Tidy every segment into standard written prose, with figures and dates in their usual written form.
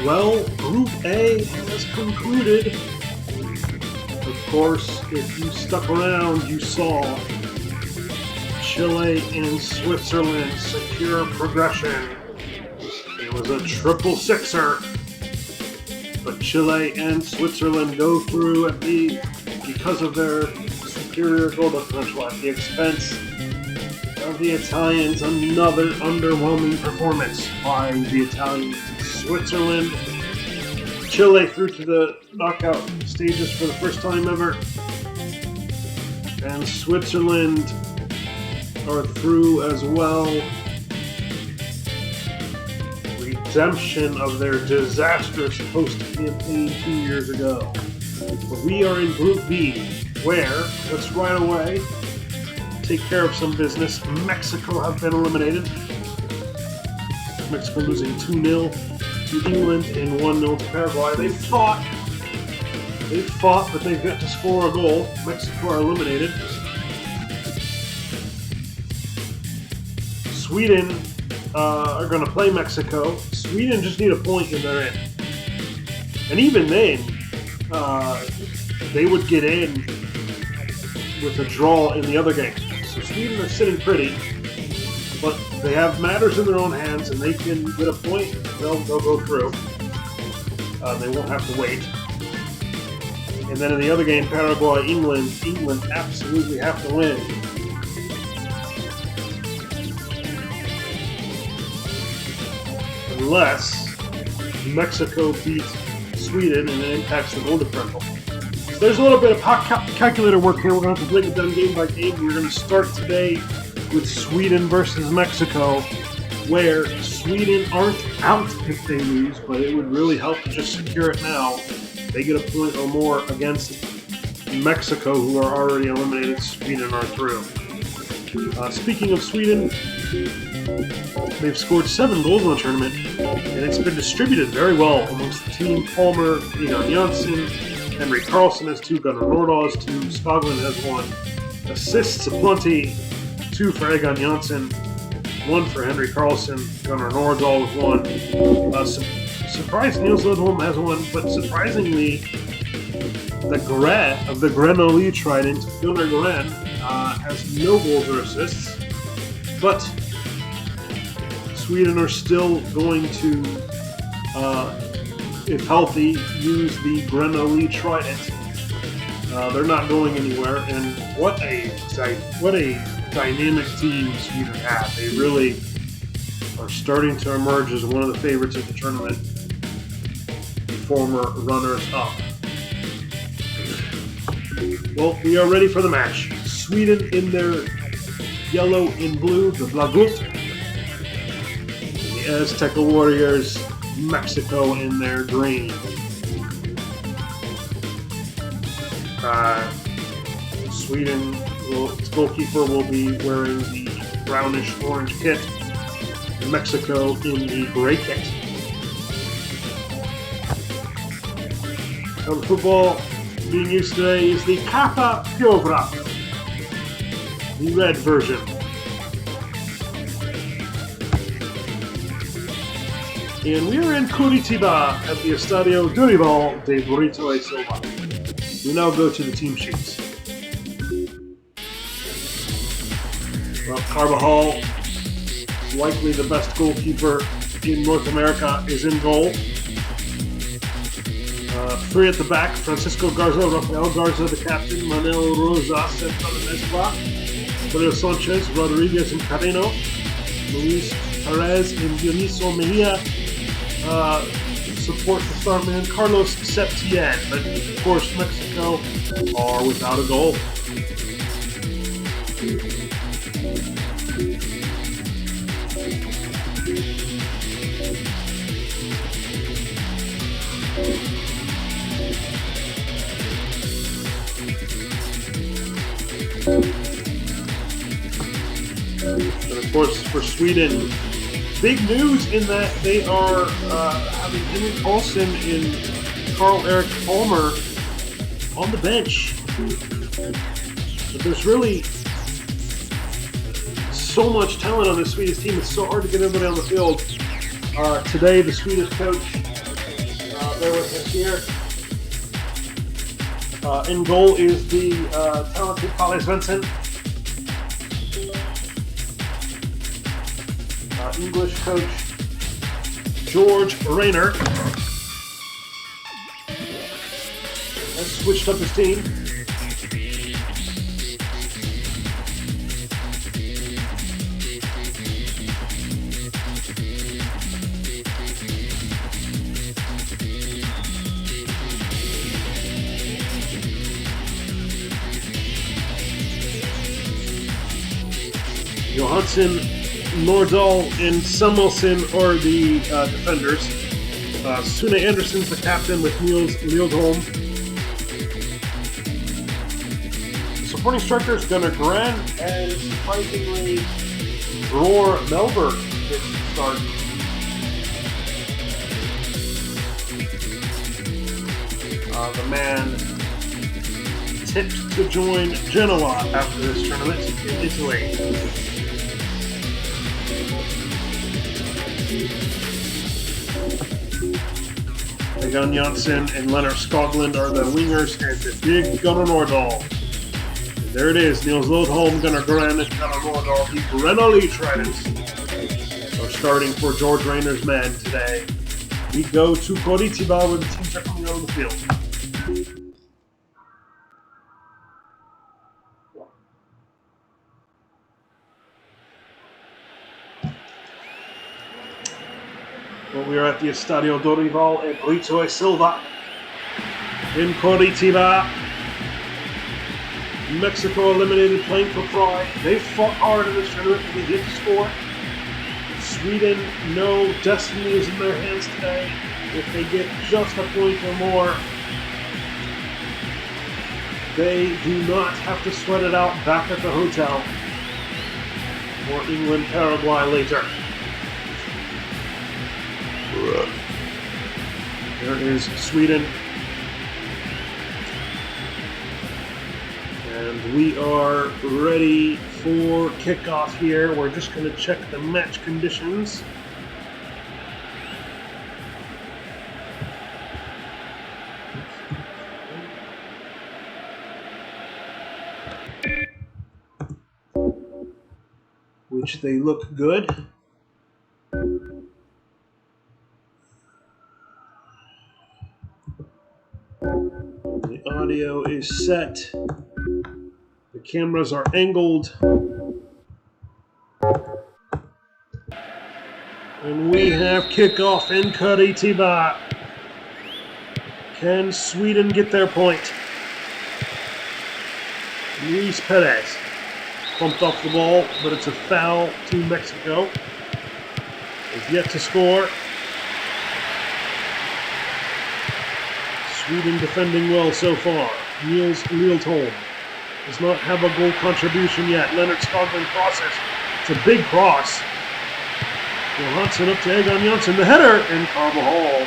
Well, Group A has concluded. Of course, if you stuck around, you saw Chile and Switzerland secure progression. It was a triple sixer, but Chile and Switzerland go through because of their superior goal differential at the expense of the Italians. Another underwhelming performance by the Italians. Switzerland, Chile through to the knockout stages for the first time ever, and Switzerland are through as well. Redemption of their disastrous post-campaign 2 years ago. But we are in Group B, where, let's right away take care of some business. Mexico have been eliminated. Mexico losing 2-0 to England and 1-0 to Paraguay. They fought, but they've got to score a goal. Mexico are eliminated. Sweden are going to play Mexico. Sweden just need a point and they're in. And even then, they would get in with a draw in the other game. So Sweden are sitting pretty, but they have matters in their own hands and they can get a point. They'll go through. They won't have to wait. And then in the other game, Paraguay, England absolutely have to win. Unless Mexico beats Sweden and it impacts the goal differential. So there's a little bit of calculator work here. We're going to have to break it down game by game. We're going to start today with Sweden versus Mexico, where Sweden aren't out if they lose, but it would really help to just secure it now. They get a point or more against Mexico, who are already eliminated. Sweden are through. Speaking of Sweden, they've scored 7 goals in the tournament, and it's been distributed very well amongst the team. Palmer, Egon Janssen, Henrik Karlsson has 2, Gunnar Nordahl has 2, Skoglund has 1. Assists aplenty, 2 for Egon Janssen, 1 for Henrik Karlsson, Gunnar Nordahl with 1. Surprise, Niels Lidholm has 1, but surprisingly, the Gre-No-Li trident, Gunnar Gren, has no goals or assists, but Sweden are still going to, if healthy, use the Gre-No-Li trident. They're not going anywhere, and what a dynamic team Sweden have. They really are starting to emerge as one of the favorites of the tournament, former runners-up. Well, we are ready for the match. Sweden in their yellow and blue, the Blagut. The Azteca Warriors, Mexico in their green. Sweden, its goalkeeper will be wearing the brownish orange kit. Mexico in the gray kit. Now the football being used today is the Capa Piovra, the red version. And we are in Curitiba at the Estadio Dorival de Burrito e Silva. We now go to the team sheets. Well, Carvajal, likely the best goalkeeper in North America, is in goal. 3 at the back, Francisco Garza, Rafael Garza, the captain, Manuel Rosas, and Mesba, Pedro Sanchez, Rodriguez, and Carreno, Luis Perez, and Dioniso Mejia, support the star man, Carlos Septien. But of course, Mexico are without a goal. And of course, for Sweden, big news in that they are having Henrik Karlsson and Karl-Erik Palmer on the bench. But there's really so much talent on this Swedish team. It's so hard to get everybody on the field. Today, the Swedish coach bear with us here. In goal is the talented Palle Svensson. English coach George Rayner has switched up his team. Johansson, Nordahl, and Samuelson are the defenders. Sune Anderson's the captain with Niels Lildholm. Supporting strikers Gunnar Gren and surprisingly Bror Melberg gets the start. The man tipped to join Genoa after this tournament in Italy. Egon Janssen and Leonard Skoglund are the wingers, and the big Gunnar Nordahl. And there it is, Niels Lodholm, Gunnar Gren, and Gunnar Nordahl. The Gre-No-Li tridents are starting for George Rayner's men today. We go to Curitiba where the teams are coming out of the field. Well, we are at the Estadio Dorival at Brito e Silva in Curitiba. Mexico eliminated playing for pride. They fought hard in this tournament to get to score. Sweden, no destiny is in their hands today. If they get just a point or more, they do not have to sweat it out back at the hotel for England, Paraguay later. There is Sweden. And we are ready for kickoff here. We're just going to check the match conditions. Which they look good. The audio is set. The cameras are angled. And we have kickoff in Curitiba. Can Sweden get their point? Luis Perez pumped off the ball, but it's a foul to Mexico. Is yet to score. Sweden defending well so far. Niels Lildholm does not have a goal contribution yet. Leonard Skoglund crosses. It's a big cross. Johansson up to Egon Janssen. The header, and Carvajal,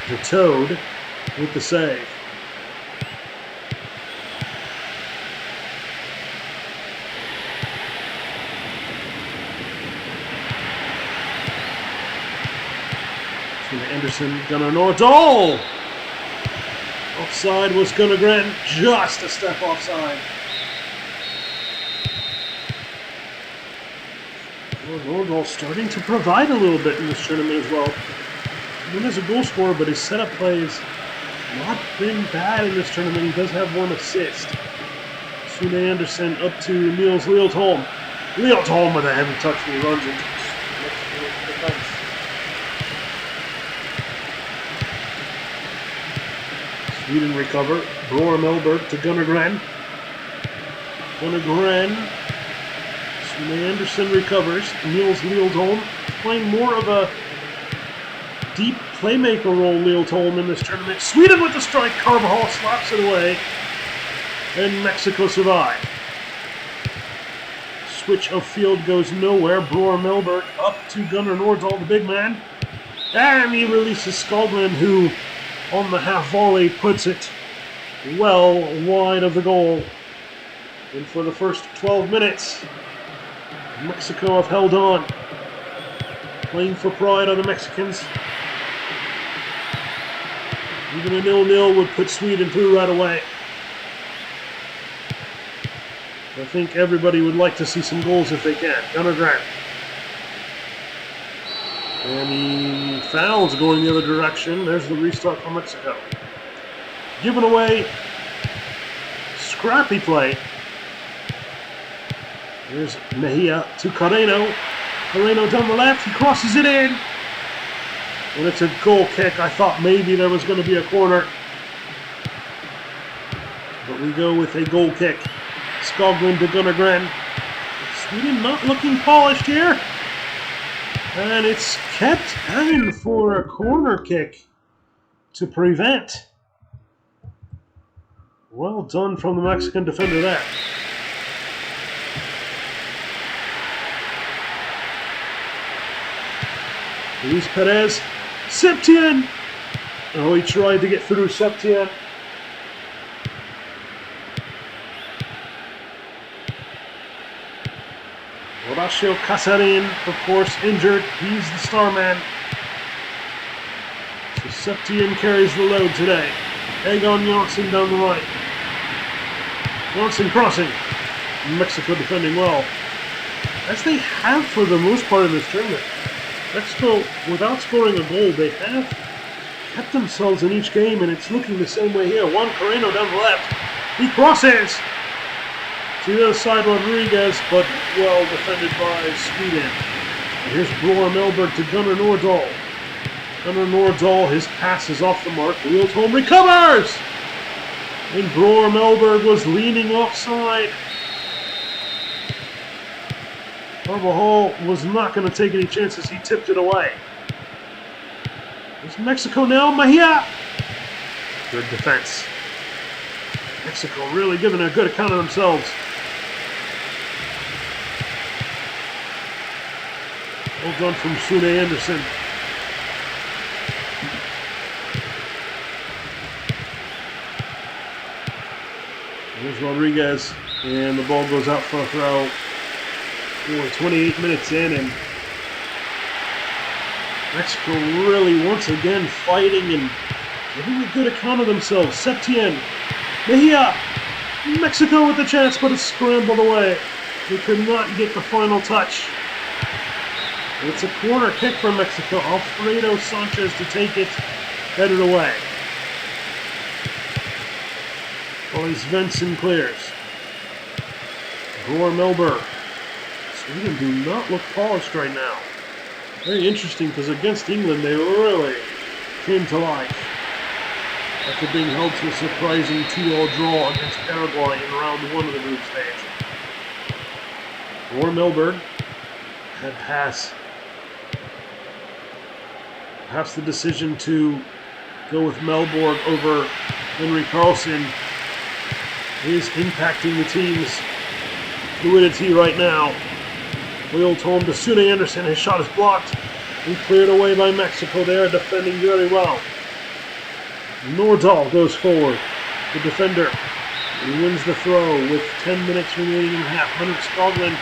the Toad, with the save. Anderson, Gunnar Nordahl. Offside was Gunnar Gren, just a step offside. Nordahl starting to provide a little bit in this tournament as well. He is a goal scorer, but his setup play has not been bad in this tournament. He does have one assist. Sune Anderson up to Niels Lildholm. Lildholm with a heavy touch and he runs into the defense. Sweden recover. Bror Melberg to Gunnar Gren. Gunnar Gren. Sune Anderson recovers. Niels Lildholm playing more of a deep playmaker role, Lildholm, in this tournament. Sweden with the strike. Carvajal slaps it away. And Mexico survive. Switch of field goes nowhere. Bror Melberg up to Gunnar Nordahl, the big man. And he releases Skoglund, who on the half volley puts it well wide of the goal. And for the first 12 minutes, Mexico have held on. Playing for pride are the Mexicans. Even a 0-0 would put Sweden through right away. I think everybody would like to see some goals if they can. Gunnar Grant. And the foul's going the other direction. There's the restart for Mexico. Given away. Scrappy play. Here's Mejia to Carreno. Carreno down the left. He crosses it in. And it's a goal kick. I thought maybe there was going to be a corner. But we go with a goal kick. Skoglund to Gunnar Grant. Sweden not looking polished here. And it's kept in for a corner kick to prevent. Well done from the Mexican defender there. Luis Perez. Septien. Oh, he tried to get through Septien. Horacio Casarin, of course, injured. He's the star man. So Septien carries the load today. Egon Janssen down the right. Janssen crossing. Mexico defending well. As they have for the most part in this tournament. Mexico, without scoring a goal, they have kept themselves in each game, and it's looking the same way here. Juan Carreno down the left. He crosses. To the other side, Rodriguez, but well defended by Sweden. And here's Bror Melberg to Gunnar Nordahl. Gunnar Nordahl, his pass is off the mark. Wheels home, recovers! And Bror Melberg was leaning offside. Carvajal was not going to take any chances. He tipped it away. There's Mexico now. Mejia. Good defense. Mexico really giving a good account of themselves. Well done from Sune Anderson. There's Rodriguez. And the ball goes out for a throw. We're 28 minutes in, and Mexico really once again fighting and giving a good account of themselves. Septien, Mejia, Mexico with the chance, but it's scrambled away. They could not get the final touch. And it's a corner kick for Mexico. Alfredo Sanchez to take it, headed away. Well, Svensson clears. Bror Melberg. Sweden do not look polished right now. Very interesting, because against England they really came to life. After being held to a surprising 2-2 draw against Paraguay in round 1 of the group stage. Bror Melberg had passed. Perhaps the decision to go with Melborg over Henry Carlson is impacting the team's fluidity right now. Wheeled home to Sune Anderson. His shot is blocked and cleared away by Mexico. They are defending very well. Nordahl goes forward. The defender. He wins the throw with 10 minutes remaining in the half. Leonard Skoglund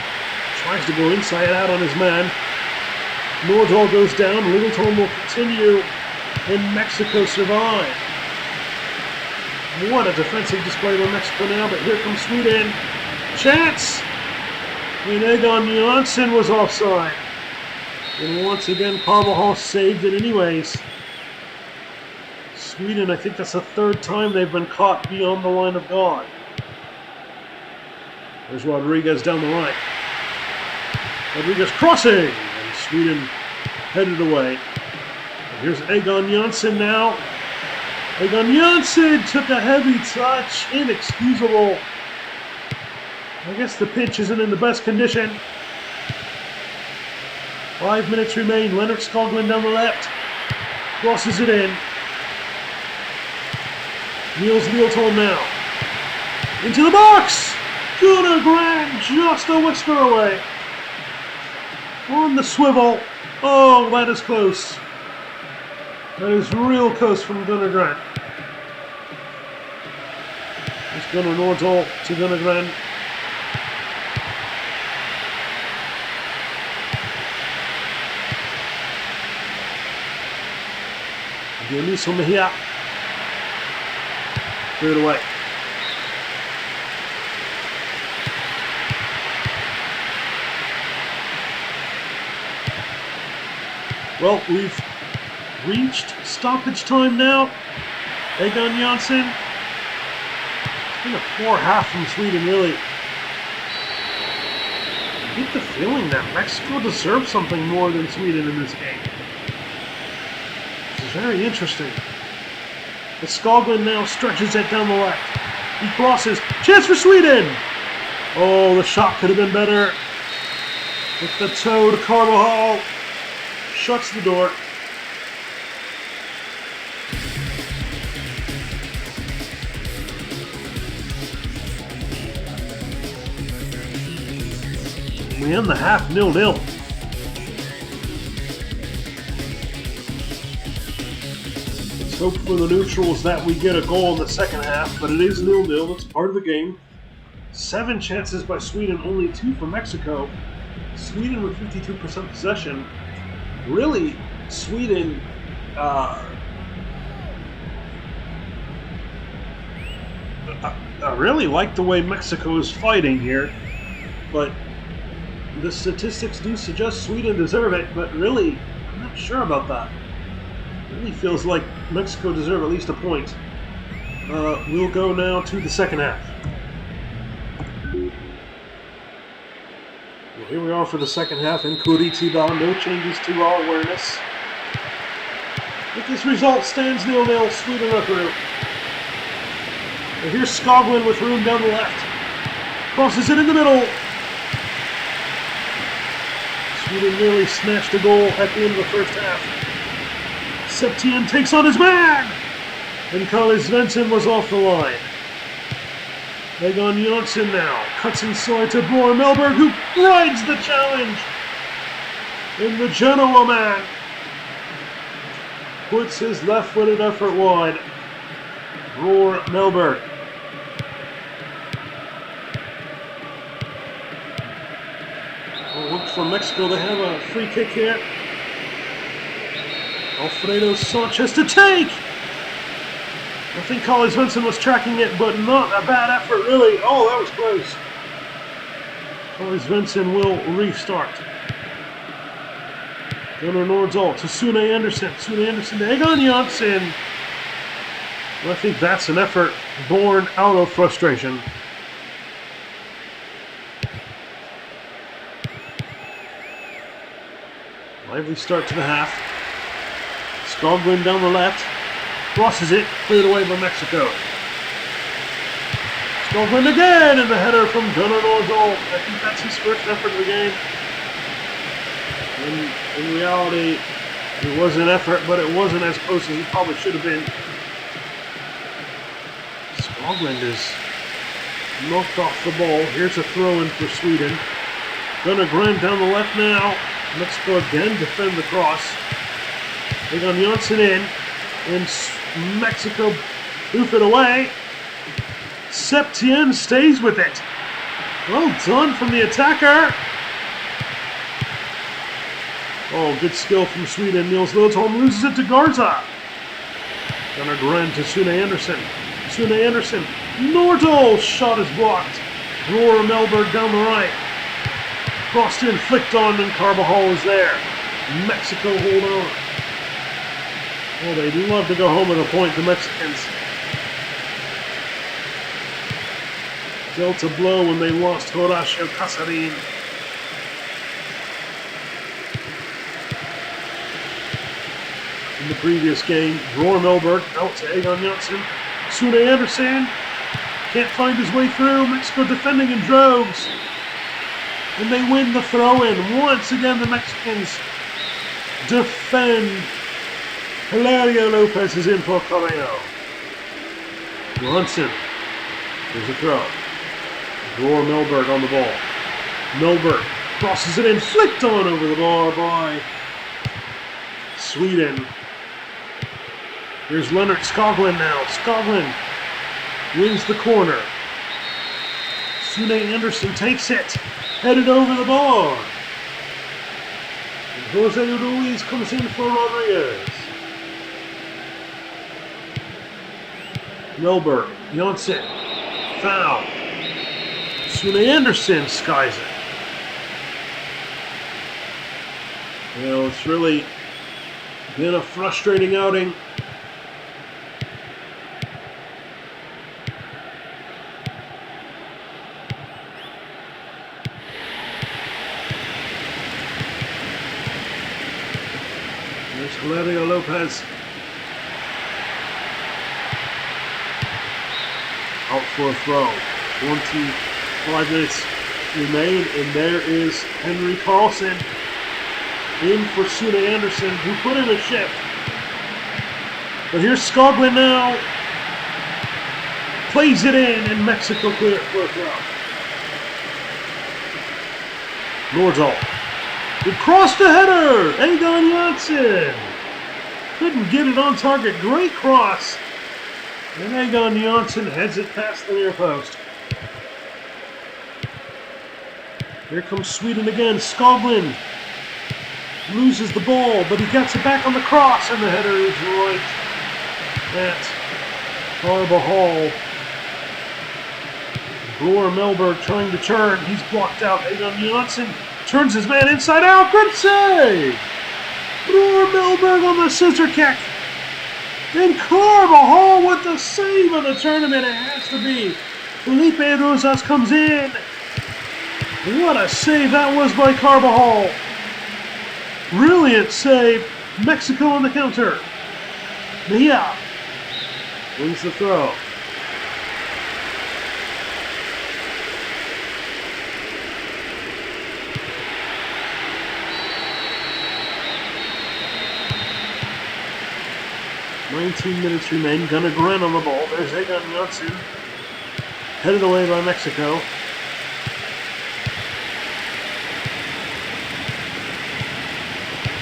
tries to go inside out on his man. Nordahl goes down. Littleton will continue. And Mexico survive. What a defensive display by Mexico now, but here comes Sweden. Chance! And Egon Janssen was offside. And once again, Carvajal saved it anyways. Sweden, I think that's the third time they've been caught beyond the line of God. There's Rodriguez down the right. Rodriguez crossing! And Sweden headed away. And here's Egon Janssen now. Egon Janssen took a heavy touch. Inexcusable. I guess the pitch isn't in the best condition. 5 minutes remain. Leonard Skoglund down the left. Crosses it in. Niels Littleton now. Into the box! Gunnar Grant just a whisper away. On the swivel. Oh, that is close. That is real close from Gunnar Grant. It's Gunnar Nordahl to Gunnar Grant. Dioniso Mejia. Cleared away. Well, we've reached stoppage time now. Egon Janssen. It's been a poor half from Sweden, really. I get the feeling that Mexico deserves something more than Sweden in this game. This is very interesting. The Skoglund now stretches it down the left. He crosses. Chance for Sweden! Oh, the shot could have been better. With the toe to Carvajal. Shuts the door. We end the half 0-0. Let's hope for the neutrals that we get a goal in the second half, but it is 0-0. It's part of the game. 7 chances by Sweden, only 2 for Mexico. Sweden with 52% possession. Really, Sweden I really like the way Mexico is fighting here, but the statistics do suggest Sweden deserve it, but really, I'm not sure about that. It really feels like Mexico deserve at least a point. We'll go now to the second half. Well, here we are for the second half in Curitiba. No changes to our awareness. If this result stands 0-0, Sweden are through. And here's Skoglund with room down the left. Crosses it in the middle. Sweden nearly snatched a goal at the end of the first half. Septien takes on his man! And Kalle Svensson was off the line. Egon Janssen now cuts inside to Bror Melberg, who rides the challenge. And the Genoa man puts his left-footed effort wide. Bror Melberg. Well, look for Mexico. They have a free kick here. Alfredo Sanchez to take! I think Kalle Svensson was tracking it, but not a bad effort, really. Oh, that was close. Kalle Svensson will restart. Gunnar Nordahl to Sune Anderson. Sune Anderson to Egon Janssen. I think that's an effort born out of frustration. Lively start to the half. Skoglund down the left. Crosses it, cleared away by Mexico. Skoglund again, and the header from Gunnar Nordahl. I think that's his first effort of the game. In reality, it was an effort, but it wasn't as close as it probably should have been. Skoglund is knocked off the ball. Here's a throw-in for Sweden. Gunnar Gren down the left now. Mexico again defend the cross. Egon Janssen in. And Mexico hoof it away. Septien stays with it. Well done from the attacker. Oh, good skill from Sweden. Niels Liltholm loses it to Garza. Gunnar Gren to Sune Anderson. Sune Anderson. Nordahl's shot is blocked. Bror Melberg down the right. Crossed in, flicked on, and Carvajal is there. Mexico hold on. Oh, they'd love to go home with a point, the Mexicans. Dealt a blow when they lost Horacio Casarin. In the previous game, Bror Melberg out to Egon Janssen. Sune Anderson can't find his way through. Mexico defending in droves. And they win the throw-in. Once again, the Mexicans defend. Hilario Lopez is in for Correo. Janssen. There's a throw. Bror Melberg on the ball. Melberg crosses it in, flicked on over the bar by Sweden. Here's Leonard Skoglund now. Skoglund wins the corner. Sune Anderson takes it. Headed over the bar. And Jose Ruiz comes in for Rodriguez. Melberg Janssen. Foul. Sune Anderson skies it. Well, it's really been a frustrating outing. There's Valerio Lopez. Out for a throw. 25 minutes remain, and there is Henry Carlson in for Sune Anderson, who put in a shift. But here's Skoglund now. Plays it in, and Mexico clear it for a throw. Nordzahl. He crossed the header. Egon Janssen. Couldn't get it on target. Great cross. And Egon Janssen heads it past the near post. Here comes Sweden again. Skoglund loses the ball, but he gets it back on the cross, and the header is right at Carbajal. Brewer Melberg trying to turn. He's blocked out. Egon Janssen turns his man inside out. Good save! Brewer Melberg on the scissor kick. And Carbajal with the save of the tournament. It has to be. Felipe Rosas comes in. What a save that was by Carbajal. Brilliant save. Mexico on the counter. Mejia wins the throw. "19 minutes remain. Gunnar Gren on the ball. There's Egon Janssen. Headed away by Mexico.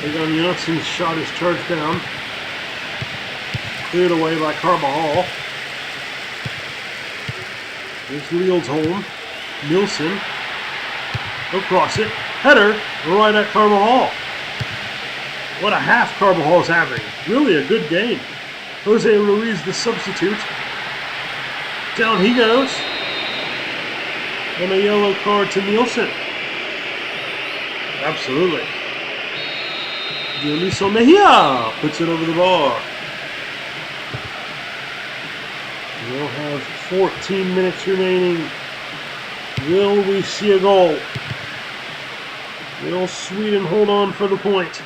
Egon Janssen's shot is charged down. Cleared away by Carbajal. There's Lealdsholm. Nilsson. He'll cross it. Header right at Carbajal. What a half Carbajal's having. Really a good game. Jose Ruiz, the substitute. Down he goes. And a yellow card to Nielsen. Absolutely. Dioniso Mejia puts it over the bar. We'll have 14 minutes remaining. Will we see a goal? Will Sweden hold on for the point?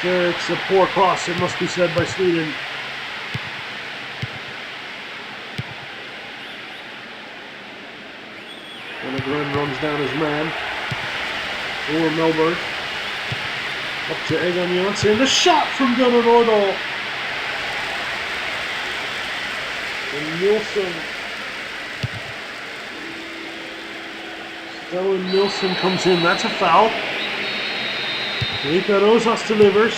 It's a poor cross, it must be said, by Sweden. And Gren runs down his man. Or Melberg. Up to Egon Janssen. The shot from Gunnar Nordahl. And Nilsson. Stellan Nilsson comes in. That's a foul. Felipe Rosas delivers.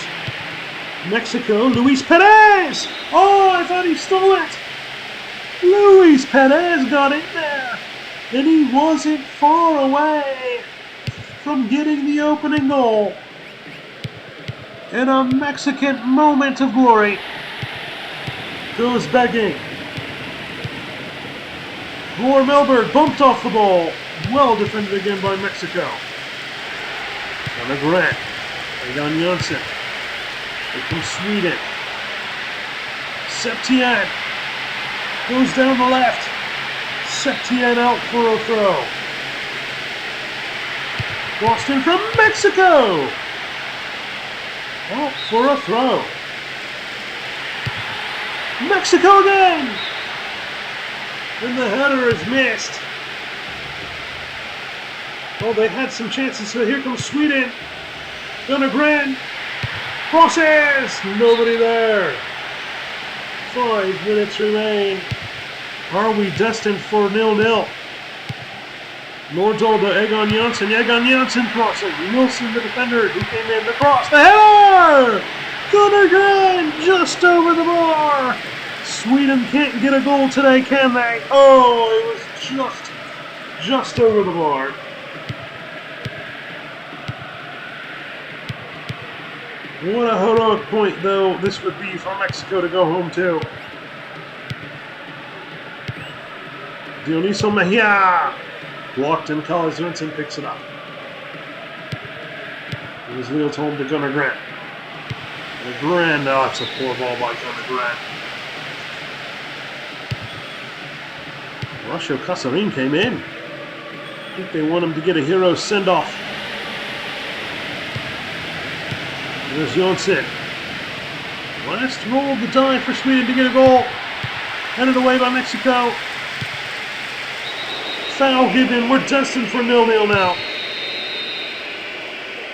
Mexico, Luis Perez! Oh, I thought he stole it! Luis Perez got in there! And he wasn't far away from getting the opening goal. And a Mexican moment of glory goes begging. Gore Melberg bumped off the ball. Well defended again by Mexico. On a Grant. Egon Janssen. Here comes Sweden. Septien goes down the left. Septien out for a throw. Boston from Mexico. Out for a throw. Mexico again. And the header is missed. Oh, they had some chances, so here comes Sweden. Gunnar Gren crosses. Nobody there. 5 minutes remain. Are we destined for 0-0? Nordzahl to Egon Janssen. Egon Janssen crossing. Nilsson, the defender, who came in. The cross. The header! Gunnar Gren just over the bar. Sweden can't get a goal today, can they? Oh, it was just over the bar. What a heroic point, though, this would be for Mexico to go home to. Dioniso Mejia! Blocked and Carlos Vincent picks it up. It was wheeled home to Gunnar Grant. Grant, oh, it's a poor ball by Gunnar Grant. Horacio Casarin came in. I think they want him to get a hero send-off. There's Jonsson. Last roll of the die for Sweden to get a goal. Headed away by Mexico. Foul given. We're destined for 0-0 now.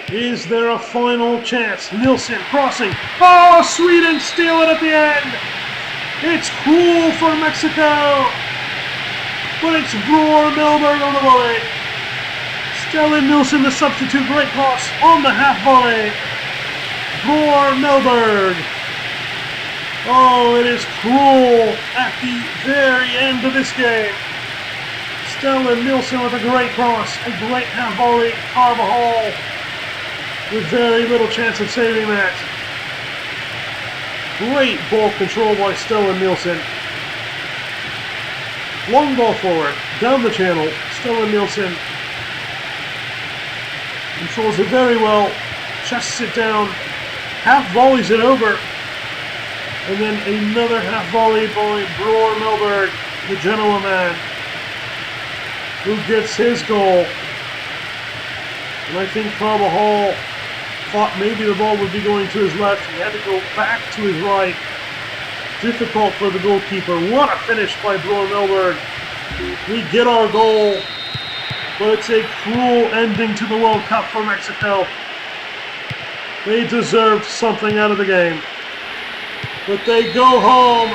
Is there a final chance? Nilsson crossing. Oh, Sweden steal it at the end. It's cruel for Mexico. But it's Bror Melberg on the volley. Stellan Nilsson, the substitute, great cross on the half volley. Bror Melberg. Oh, it is cruel at the very end of this game. Stellan Nilsson with a great cross, a great half volley. Carvajal with very little chance of saving that. Great ball control by Stellan Nilsson. Long ball forward, down the channel. Stellan Nilsson controls it very well, chests it down, half volleys it over, and then another half volley by Bror Melberg, the Genoa man, who gets his goal. And I think Carvajal thought maybe the ball would be going to his left. He had to go back to his right. Difficult for the goalkeeper. What a finish by Bror Melberg. We get our goal, but it's a cruel ending to the World Cup for Mexico. They deserved something out of the game. But they go home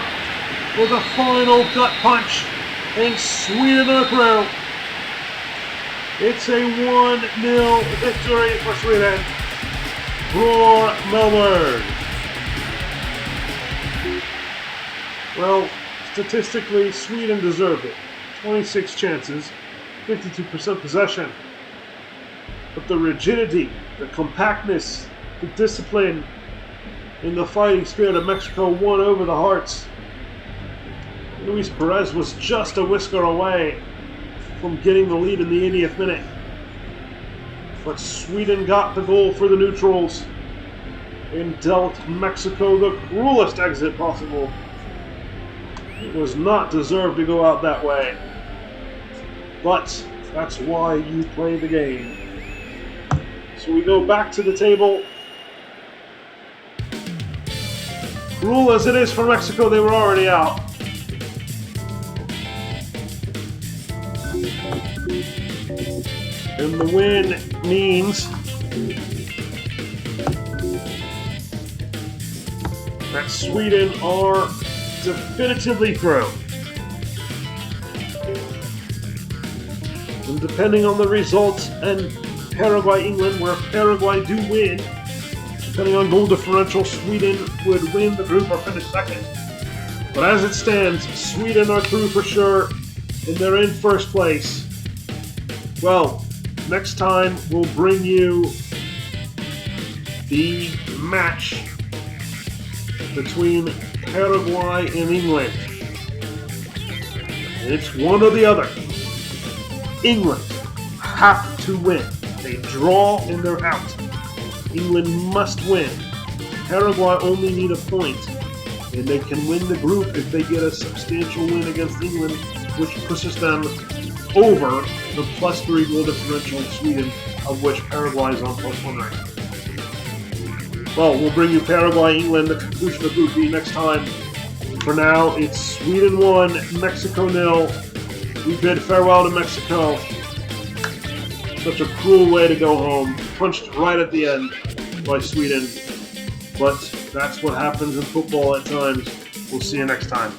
with a final gut punch, and Sweden are through. It's a 1-0 victory for Sweden. Bror Melberg. Well, statistically, Sweden deserved it. 26 chances, 52% possession. But the rigidity, the compactness, the discipline, and the fighting spirit of Mexico won over the hearts. Luis Perez was just a whisker away from getting the lead in the 80th minute. But Sweden got the goal for the neutrals and dealt Mexico the cruelest exit possible. It was not deserved to go out that way. But that's why you play the game. So we go back to the table. Cruel as it is for Mexico, they were already out. And the win means that Sweden are definitively through. And depending on the results, and Paraguay-England, where Paraguay do win, depending on goal differential, Sweden would win the group or finish second. But as it stands, Sweden are through for sure, and they're in first place. Well, next time we'll bring you the match between Paraguay and England. And it's one or the other. England have to win. They draw and they're out. England must win. Paraguay only need a point, and they can win the group if they get a substantial win against England, which pushes them over the +3 goal differential in Sweden, of which Paraguay is on +1 rank. Well, we'll bring you Paraguay, England, the conclusion of Group B next time. For now, it's Sweden 1, Mexico 0. We bid farewell to Mexico. Such a cruel way to go home. Punched right at the end by Sweden. But that's what happens in football at times. We'll see you next time.